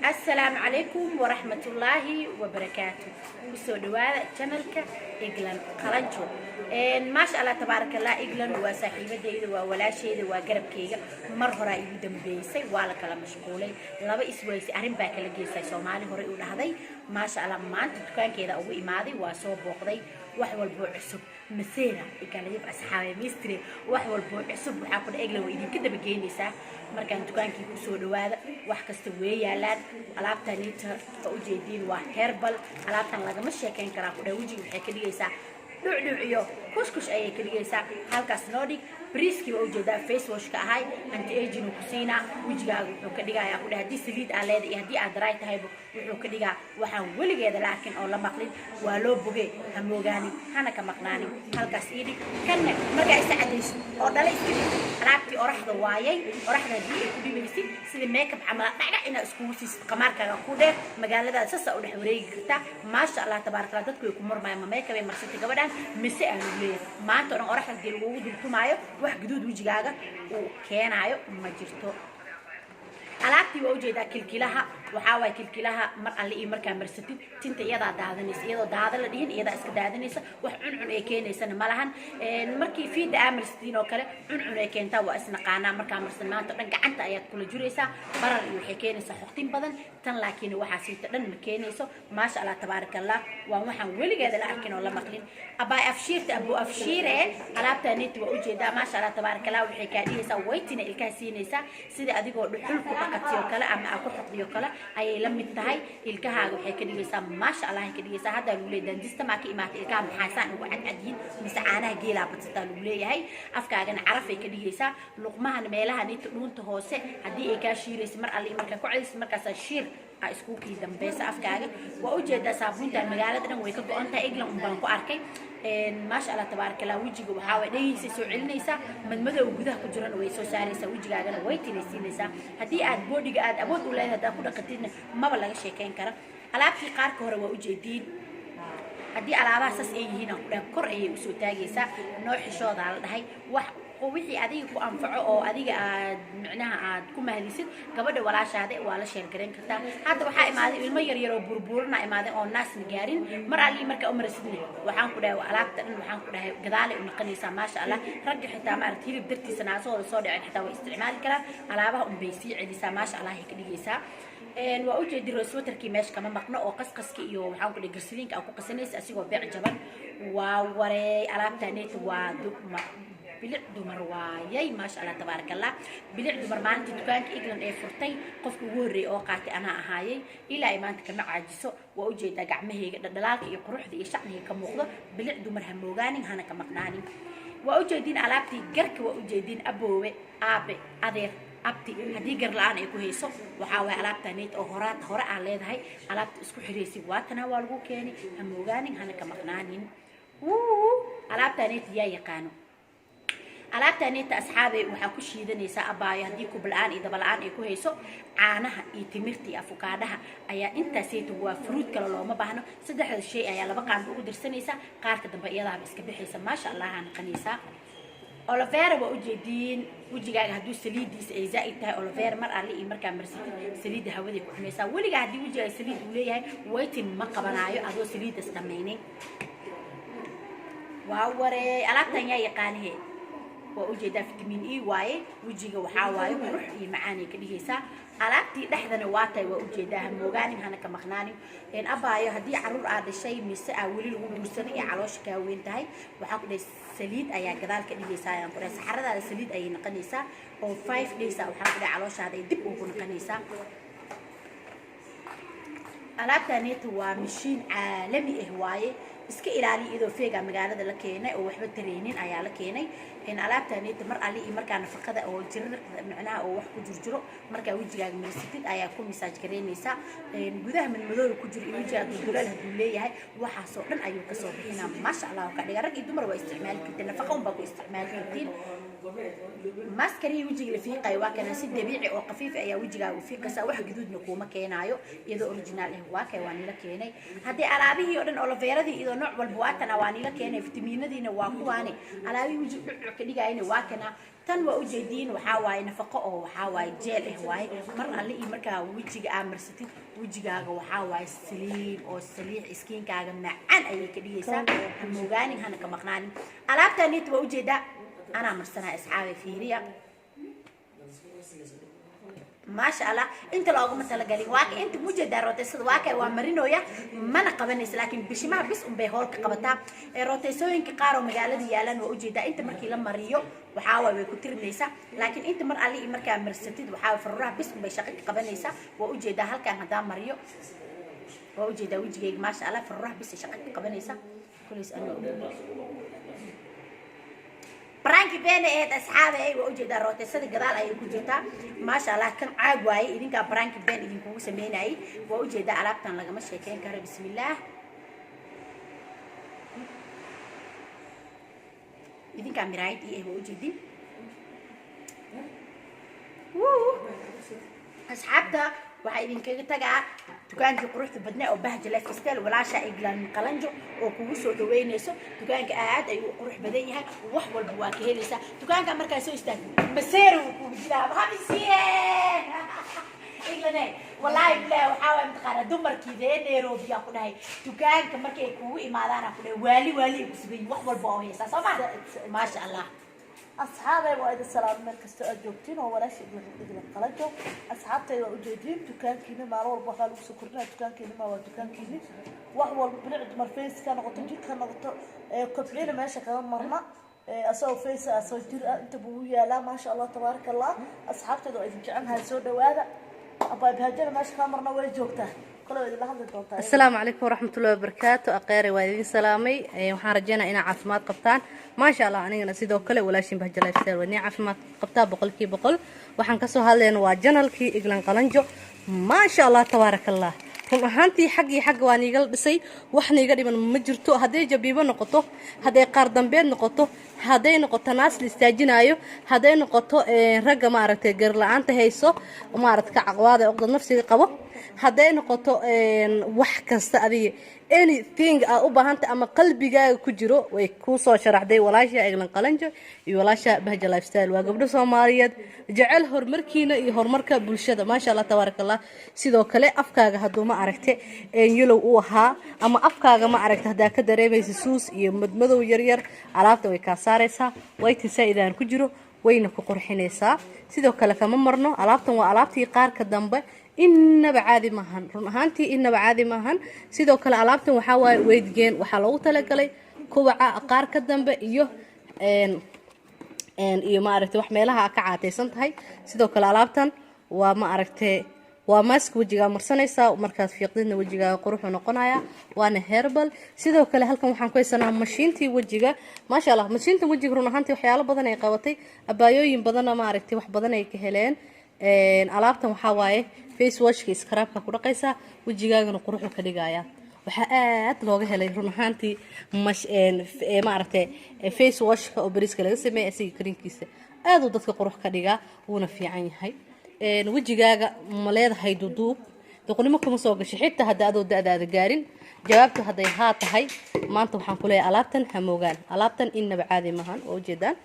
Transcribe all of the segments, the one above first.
السلام عليكم ورحمة الله وبركاته. مسودوادة channelka إجلان قلنشو. ما شاء الله تبارك الله إجلان وصاحبة ده وولاشة وقرب كيجا مرة رأي دم بيسي ولا كلام مشغولي لبا إسويسي أرين باكل جيسي سومالي هري ولا هذي ما شاء الله ما أنت تكان كذا أو إمادي وصوب وقضي وحول بعصب مسيرة يقال يبقى أصحابي ميستري وحول بعصب وحاكل إجلان وإذا كده بجيني سا markaan dukaankii ku soo dhawaada wax kasta way yaalaan alaabtani ta ujeedin waa herbal alaabtan lagama sheekayn karaa ku dhawajiga waxay ka dhigaysaa dhuuc iyo kuskush ayay ka dhigaysaa halkaas Nordic briski waa ujeedaa face wash ka ahay anti aging ku siina wajigaaga wuxuu ka dhigayaa ku dhahdii saliid aan leedahay hadii aad dry tahay wuxuu ka dhigaa waxaan weligeeda laakiin oo la maqlin waa loo bogay hamoogaani hana ka maqnaanin halkaas iidi kana marka ay saacadayso oo dhalay alaabtii oraxda waayay oraxda hadii ay ku dhibaysid sida makeup camal dhacda ina isku wasiis qamaarkaaga ku dheer magaalada sasa u dhex wareegi karta ma sha Allah tabaarakallah dadku ay ku marmayaan makeup ay marsatay gabadhan mise aan leeyahay maanta oo oraxda dil ugu dultumaayo wax guduud wajigaaga uu keenayo ma jirto alaabtii waa ujeedaa kilkilaha waxa way kilkilaha mar alle iyo marka marsatid tinta iyada daadanaysa iyadoo daada la dhihin iyada iska daadanaysa wax cuncun ay keenaysan malahan markii fiida amarsiin oo kale cuncun ay keentaa waa isna qaana marka marsan maanta dhan gacanta ayaad kula jiraysaa barar iyo waxay keenaysaa xoqtin badan tan laakiin waxa siita dhan ma keenayso ma sha Allah tabaarakallah waa waxaan weligeeda la arkin oo la maqlin abay afshiirta abu afshiire alaabtani waa ujeedaa ma sha Allah tabaarakallah waxay ka dhigaysaa waytina ilka siinaysa sida adigoo dhuxul ku dhaqatiyo kale ama ku xoqdiyo kale ayay la mid tahay ilkahaaga waxay ka dhigaysaa ma sha Allah ka dhigaysaa hada lagu leeyahay dentista ma ka imaatay ilkaha maxaasan ugu cadcadiin mise caanaha geela badsata lagu leeyahay afkaagana caraf ay ka dhigaysaa luqmahan meelaha nita dhuunta hoose hadii ay ka shiirayso mar alle marka ku celiso markaas shiir isku kii dambeeysa afkaaga waa ujeedaa saabuunta magaalada dhan way ka go'antahay England baan ku arkay ما شاء الله تبارك الله وجهك وحاول ليس سوعل نيسا من مدى وجودها كجران ويسو ساريسا وجهك أنا ويتي نيسا هدي آد بودي آد أبود ولا هذا كده قتلنا ما بلغ شيء كين كرا على في قار كهرة وجديد هدي على أساس إيه هنا كده كر إيه وسو تاجيسا نوع حشود على هاي ووحي أديك وأنفعه أو أديك معناها كم هاليسد قبل ولا شهادة ولا شيء كرين كتا هذا وحاي ما أدي المية يرو بربورنا ما أدي أو ناس نجارين مر علي مرك أمر سدني وحان كده وعلاقة إنه وحان كده جذالي ونقنيسا ما شاء الله رجع حتى ما أرتيري بدرتي سنة صور يعني حتى واستعمال كلام على بها بيسي عديسا ما شاء الله هيك دقيسا وأوجد الرسول تركي ماش كمان مقنع أو قص كيو وحان كده جرسلينك أو قصنيس أسيقو بيع جبل ووري على تانيت ودوب بلع دمر وايي ما شاء الله تبارك الله بلع دمر ما أنت دكانك إجلن إيه فرتين قف وري أو قاتي أنا أهاي إلى إيمانك كم عاجسو وأوجد دقعمه دلالك يقرح ذي شأنه كمخضر بلع دمر هموجاني هنا كمقناني وأوجدين علابتي جرك وأوجدين أبوه أبي أدير abti hadii gar la'aan ay ku hayso waxa way alaabtaneed oo hore aan leedahay alaabta isku xiriirsi waatana waa lagu keenay hamogaanin hana ka maqnaanin alaabtaneed yaa yaqaano alaabtaneed asxaabay waxa ku shiidanaysa abaayo hadii ku bil'aan iyo dabala'aan ay ku hayso caanaha iyo timirti afukaadaha ayaa intaasaytu waa fruit kala looma baahno saddexda shay ayaa laba qaan ugu dirsanaysa qaarka dambe iyada iska bixaysa ma sha Allah aan qaniisa Oliveira waa ujeedin wajigaaga haduu saliidiisa ay zaa'id tahay Oliveira mar alle iyo marka marsatid saliida hawada ku xumeysa waliga hadii wajigaaga saliid uu leeyahay waytin ma qabanaayo adoo saliida isdhameeynin waa waree alaabtan yaa yaqaanihe waa ujeedaa vitamin E waaye wajiga waxa waaye qurux iyo macaan ay ka dhigaysaa alaabtii dhaxdana waatay waa ujeedaa hamogaanin hana ka maqnaanin abaayo hadii caruur aad dhashay mise wali lagu duursanay ee caloosha ka weyn tahay waxa ku dhays saliid ayaa gadaal ka dhigaysaa aan ku dhays saxarada saliid ay noqonaysaa oo 5 days waxa ku dhays calooshaada ay dib ugu noqonaysaa alaabtani waa mashiin caalami ah waaye iska ilaali idoo feega magaalada la keenay oo waxba tareenin ayaa la keenay in alaabtani mar ali iyo marka nafaqada oo jirna macnaha oo wax ku jirjiro marka wajigaaga marsatid ayaa ku message gareynaysa gudaha min madow ku jiro wajigaaga dulal haduu leeyahay waxa soo dhan ayuu ka soo bixinaa ma sha Allah ka dhiga rag iyo dumar waa isticmaal kartiin nafaqa un baa ku isticmaal kartiin ماسكري وجهي لفيقة واكنا سيد دبيعي أو خفيف أي وجهه وفيقة سواء جدود نكومة كينايو إذا أوريجينال هو كيواني لكيني هدي على أبيه يودن أولفيرا دي إذا nooc walba waa tan awaani la keenay fitamiinadiina waa kuwaani alaabi wiji dhuc ka dhigayna waa kana tan waa ujeediin waxa waaye nafaqo oo waxa waaye jeel ah waaye mar alle iyo marka wajiga aamarsatid wajigaaga waxa waaye saliim oo saliix iskiinkaaga macaan ay ka dhigaysaa hamogaani hana ka maqnaanin alaabtan inta waa ujeedaa ana marsana asxaabi fiiriya ما شاء الله انت لو قمت لقالي واك انت موجود روتيسد واك waa marinooya mana qabanaysa laakiin bishimaha bis un bay hoolka qabataa ee roteesooyinka qaar oo magaalada yaalan waa ujeedaa inta markii la mariyo waxa way ku tirinaysaa laakiin inta mar ali markaa marsatid waxa faruraha bis un bay shaqo ka qabanaysaa waa ujeedaa halkaan hadaa mariyo waa ujeedaa wajigayga ma sha Allah faruraha bis shaqo ka qabanaysaa kulis anu برانكي بين إيه أصحابي أي وجد الروتة صدق قال أي وجدها ما شاء الله كم عاقواي إذن كان برانكي بين إذن كوس مين أي وجد علبتان لقى مش هيكين كهرب بسم الله إذن كان مرايد إيه وجدي أصحابته waxay idinkaga tagaa dukaankii quruxda badnaa oo bahja lifestyle walaasha iglan qalanjo oo kugu soo dhaweynayso dukaanka aad ay u qurux badan yahay wax walba waa ka helaysaa dukaanka markaa soo istaag maseero ku jiraa habisiye iglane wallahi bilaa waxa way maqara dumarkiide Nairobi ku dhahay dukaanka markay kugu imaadaan ku dhahay wali ku sugay wax walba oo heeysa Soomaaliya ma sha Allah أصحابي وأيد السلام من كستو أجوبتين وولاش إجل قلجو أصحابتي وأجوبتين دكان كيني ما روح بخالو سكرنا دكان كيني ما ودكان كيني وهو بنعد مرفيس كان غطجي كان غطو كبلين ماشي كمان مرنا أسوي فيس أسوي جر أنت بويا لا ما شاء الله تبارك الله أصحابتي وأيد جعنها سودا وهذا أبا بهجنا ماشي كمان مرنا ويجوكته السلام عليكم ورحمة الله وبركاته أقاري والدين سلامي وحنا رجعنا إنا عافمات قبطان ما شاء الله أنا نسيده كله ولا شيء بهجة لايف ستايل وني عافمات قبطان بقول كي بقول وحنا كسو هالين واجنال كي إجلان قلنجو ما شاء الله تبارك الله هم هانتي حق واني قل بسي وحنا يقدر من مجرتو هذي جبيبه نقطه هذي قاردن بين نقطه هذي نقطة ناس لاستاجنايو هذي نقطة رجع ما عرفت جرلا أنت هيسو وما عرفت كعقواد أقدر نفسي قبو هذي نقطة wax kasta adiga anything aa u baahanta ama qalbigaaga ku jiro way ku soo sharaxday walaasha Iglan Qalanjo iyo walaasha Bahja Lifestyle waa gabdho Soomaaliyeed jecel horumarkiina iyo horumarka bulshada ma sha Allah tabarakallah sidoo kale afkaaga haduu ma aragtay yellow u ahaa ama afkaaga ma aragtay hadaa ka dareemaysa suus iyo madmadow yar yar alaabta way ka saaraysaa way tisaayidaan ku jiro wayna ku qurxinaysaa sidoo kale kama marno alaabtan waa alaabtii qaarka dambe إنما عادي مهن رنهانتي إنما عادي مهن سيدو كلا علابتن وحاول ويدجين وحلو تلاقي كوبا قار كدم بيو إن إيو ما عرفت وحملها كعاتي سنتهاي سيدو كلا علابتن وما عرفت وماسك وجهها مرسنيسا ومركز في قدنا وجهها قروح ونقنايا وأنا هيربل سيدو كلا هلكم وحن كويس أنا مشينتي وجهها ما شاء الله مشينتي وجه رنهانتي وحياله بدنا يقوتي أبايو بدنا ما عرفتي وح بدنا يكهلين alaabtan waxa waaye face washka scrubka ku dhaqaysa wajigaagana quruxu ka dhigaya waxa aad looga helay run ahaantii ma aragtay face washka oo bariiska laga sameeyay asiga krinkiisa aad uu dadka qurux ka dhiga uuna fiican yahay wajigaaga ma leedahay duduub doqonimo kuma soo gashay xitaa hadda aad da'daada gaarin jawaabtu haday haa tahay maanta waxaan ku leeyahay alaabtan hamoogaan alaabtan inaba caadi maahan oo jeedaan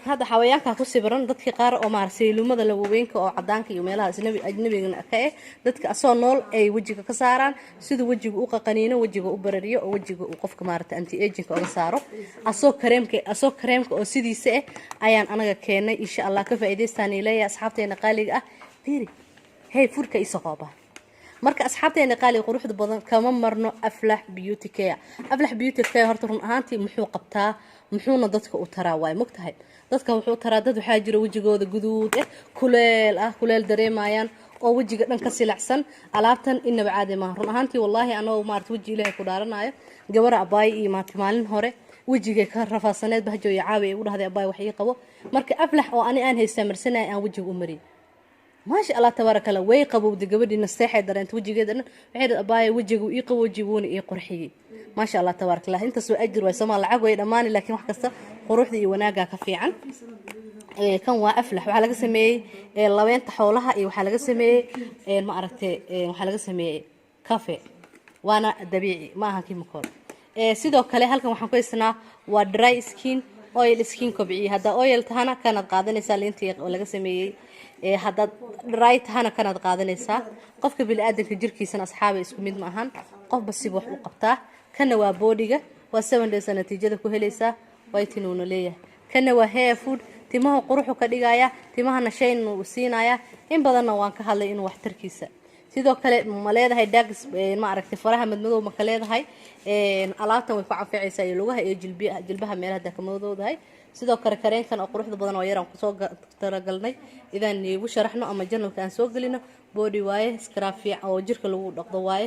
هذا حويان كان كسبران دتك قار أو مارسي لوما ذا لوين كأو عدانك يوميلها أجنبي كأه دتك أصلا نول أي وجهك كساران سيد وجهك أوقا قنينة وجهك أوبررية أو وجهك أوقف كمارت أنتي إيجنك أو صاروا أصو كريمك أو سيدي سئ أيان أنا كأنه إن شاء الله كيف إيدي ثاني لي أصحابتي نقالي بيري هاي فورك إيصقابة marka asxaabteena qaali quruxda badan kama marno aflax beauty care horta run ahaantii muxuu qabtaa muxuuna dadka u taraa way mogtahay dadka wuxuu taraa dad waxa jira wajigooda guduud kuleel dareemayaan oo wajiga dhan ka silacsan alaabtan inaba caadi ma run ahaantii wallahi anoo maartay waji ilaahay ku dhaaranayo gabar abaay iyo maalin hore wajiga ka rafaasaneed bahjo iyo caawi ugu dhahday abaay wax ii qabo marka aflax oo aan haysta marsanay aan wajiga u mari ما شاء الله تبارك الله ويقبو دقبدي نستحي درنت وجهي جدا وحيد أباي وجهه يقبو وجهوني يقرحي ما شاء الله تبارك الله أنت سوى أجر ويسمى العقوة يدماني لكن وحكسة قروح دي وناقة كفيعا كان وافلح وحلقة سمي اللوين تحولها وحلقة سمي ما عرفت وحلقة سمي كافي waana dabiici ma aha chemical sidoo kale halkan waxaan ku haysnaa waa dry skin oil skin kobciye hadda oil tahana kanaad qaadanaysaa liintii oo laga sameeyay hadda dry tahana kanaad qaadanaysaa qofka bini'aadanka jirkiisana asxaabay isku mid ma ahan qofba si wax u qabtaa kana waa boodiga waa 7 days natiijada ku helaysaa whitening uu leeyahay kana waa hair food timaha quruxu ka dhigaya timahana shayn uu siinaya in badanna waan ka hadlay inuu waxtarkiisa sidoo kale ma leedahay dags ma aragtay faraha madmadow ma ka leedahay alaabtan way ku anfacaysaa iyo lugaha iyo jilbaha meelaha dakamadoodahay sidoo kale kareenkan oo quruxda badan oo yaraan ku soo talagalnay idaan iigu sharaxno ama janalka aan soo galino body waaye scrub oo jirka lagu dhaqdo waaye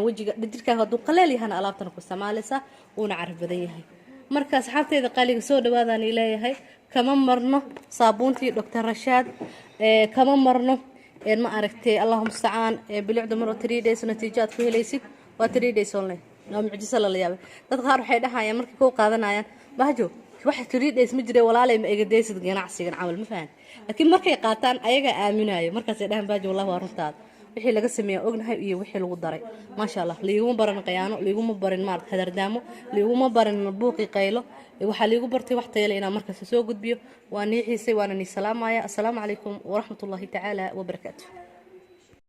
wajiga jirka haduu qaleel yahay alaabtan ku isticmaalaysa uuna caraf badan yahay marka asxaabteeda qaaliga soo dhawaadaan ilaahay kama marno saabuuntii Dr. Rashad kama marno ما أركتي اللهم استعان بالعدة مرة 3 days نتيجات في هليسك و 3 days online نعم معجزة الله يابا تدخل حيدها يا مركي كو قادنايا بهجو واحد 3 days مجري ولا لي ما ايغديس ganacsiga عمل ما فاهم لكن markay qaataan ayaga aaminayo markaas ay dhahan baajo wallahi waa runtaad wixii laga sameeyo ognahay iyo wixii lagu daray ma sha Allah liiguma baran qiyaano liiguma baran maar hadardaamo liiguma baran buuqi qaylo waxa liigu bartay wax tayo inaan markaas soo gudbiyo waan niixisay waan ni salaamaya assalaamu alaykum wa rahmatullahi ta'ala wa barakatuh